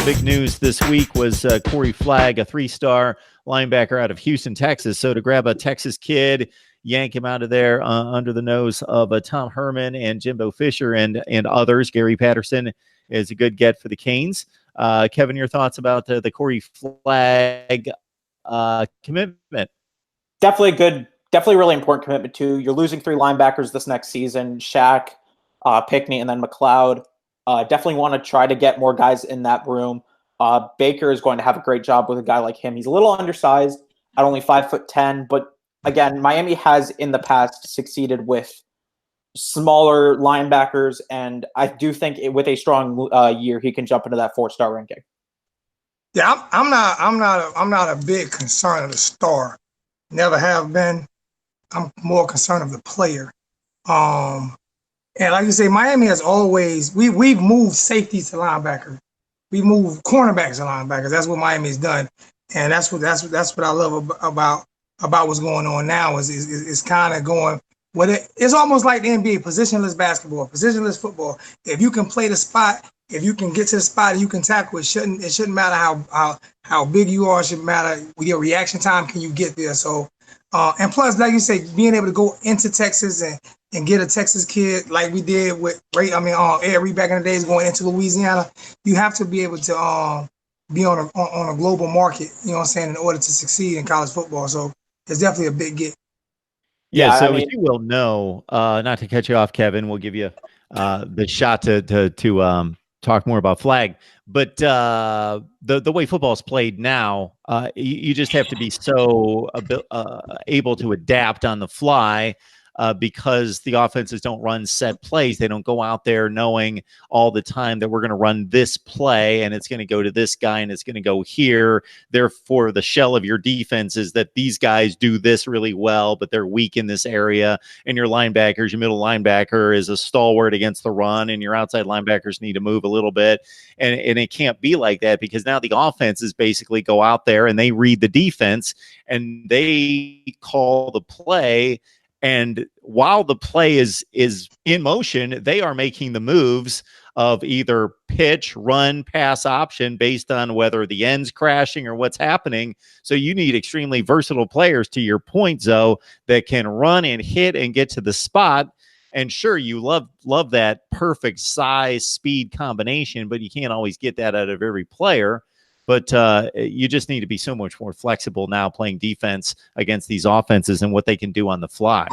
big news this week was Corey Flagg, a 3-star linebacker out of Houston, Texas. So to grab a Texas kid, yank him out of there under the nose of Tom Herman and Jimbo Fisher and others, Gary Patterson is a good get for the Canes. Kevin, your thoughts about the Corey Flagg commitment? Definitely good. Definitely really important commitment too. You're losing 3 linebackers this next season: Shaq, Pickney, and then McLeod. Definitely want to try to get more guys in that room. Baker is going to have a great job with a guy like him. He's a little undersized at only 5'10", but again, Miami has in the past succeeded with smaller linebackers, and I do think with a strong year, he can jump into that 4-star ranking. Yeah, I'm not a big concern of the star. Never have been. I'm more concerned of the player. And like you say, Miami has always we've moved safeties to linebackers. We moved cornerbacks to linebackers. That's what Miami's done, and that's what I love about what's going on now. Is kind of going. It's almost like the NBA, positionless basketball, positionless football. If you can play the spot, if you can get to the spot and you can tackle, it shouldn't matter how big you are. It shouldn't matter with your reaction time. Can you get there? So, and plus, like you say, being able to go into Texas and get a Texas kid like we did with Ed Reed back in the days going into Louisiana, you have to be able to be on a global market. You know what I'm saying? In order to succeed in college football, so it's definitely a big get. Yeah, so as you will know, not to cut you off, Kevin, we'll give you the shot to talk more about Flagg. But the way football is played now, you just have to be so able to adapt on the fly because the offenses don't run set plays. They don't go out there knowing all the time that we're going to run this play and it's going to go to this guy and it's going to go here. Therefore, the shell of your defense is that these guys do this really well, but they're weak in this area. And your linebackers, your middle linebacker is a stalwart against the run, and your outside linebackers need to move a little bit. And it can't be like that because now the offenses basically go out there and they read the defense and they call the play. And while the play is in motion, they are making the moves of either pitch, run, pass option based on whether the end's crashing or what's happening. So you need extremely versatile players, to your point, Zoe, that can run and hit and get to the spot. And sure, you love that perfect size speed combination, but you can't always get that out of every player. But you just need to be so much more flexible now playing defense against these offenses and what they can do on the fly.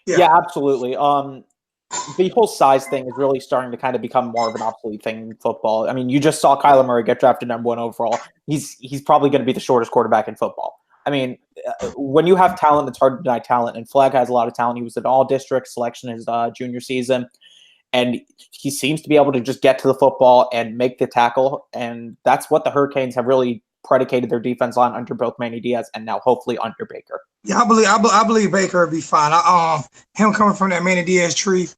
Yeah, absolutely. The whole size thing is really starting to kind of become more of an obsolete thing in football. I mean, you just saw Kyler Murray get drafted #1 overall. He's probably going to be the shortest quarterback in football. I mean, when you have talent, it's hard to deny talent, and Flagg has a lot of talent. He was an all-district selection his junior season. And he seems to be able to just get to the football and make the tackle. And that's what the Hurricanes have really predicated their defense on under both Manny Diaz and now hopefully under Baker. Yeah, I believe Baker would be fine. Him coming from that Manny Diaz tree,